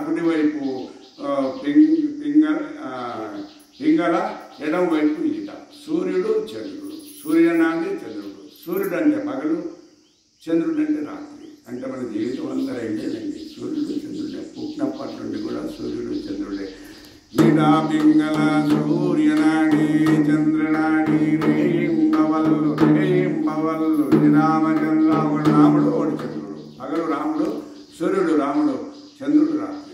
కుడివైపు పింగళ ఎడమ వైపు ఈట. సూర్యుడు చంద్రుడు. సూర్యనాడి చంద్రుడు. సూర్యుడు అంటే పగలు, చంద్రుడు అంటే రాత్రి. అంటే మన జీవితం అంతా రెండేనండి, సూర్యుడు చంద్రుడే. పుట్టినప్పటి నుండి కూడా సూర్యుడు చంద్రుడే. ఈట పింగళ సూర్యనాడి చంద్రనాడి రేయింబవల్లు రేయింబవల్లు రామచంద్ర. ఒకడు రాముడు, ఒకడు చంద్రుడు. పగలు రాముడు, సూర్యుడు రాముడు, చంద్రుడు రాత్రి.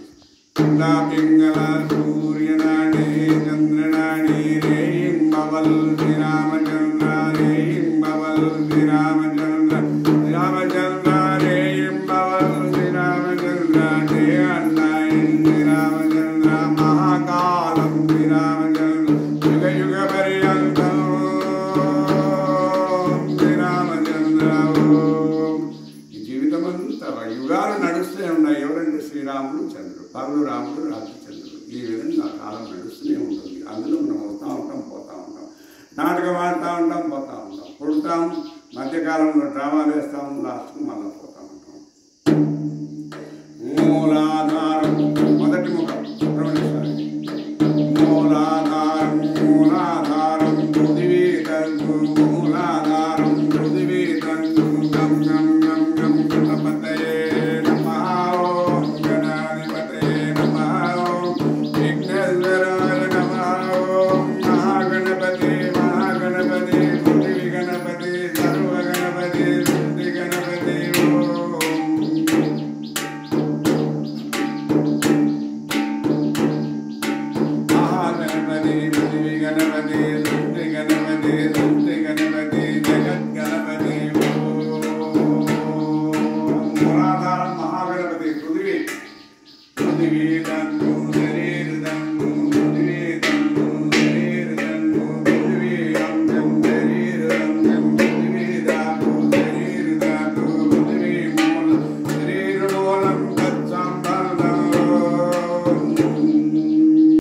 పింగళ సూర్యనాడి చంద్రనాడి రేయింబవల్లు రామచంద్ర రేయింబవల్లు రామచంద్ర రామచంద్ర రేయింబవల్లు రామచంద్ర జయ అన్నాయింది రామచంద్ర మహాకాలం రామచంద్ర యుగ యుగ పర్యంతం రామచంద్ర. ఈ జీవితం అంతా యుగాలు నడుస్తూ ఉన్నాయి. ఎవరంటే శ్రీరాముడు చంద్రుడు, పగలు రాముడు, రాత్రి చంద్రుడు. ఈ విధంగా కాలం నడుస్తూనే ఉంటుంది. అందులో మనం వస్తూ ఉంటాం, పోతూ ఉంటాం, నాటకం ఆడుతూ ఉంటాం, పోతూ ఉంటాం, పుడతాం, మధ్యకాలంలో డ్రామా వేస్తాం, లాస్ట్కు మళ్ళీ పోతూ ఉంటాం.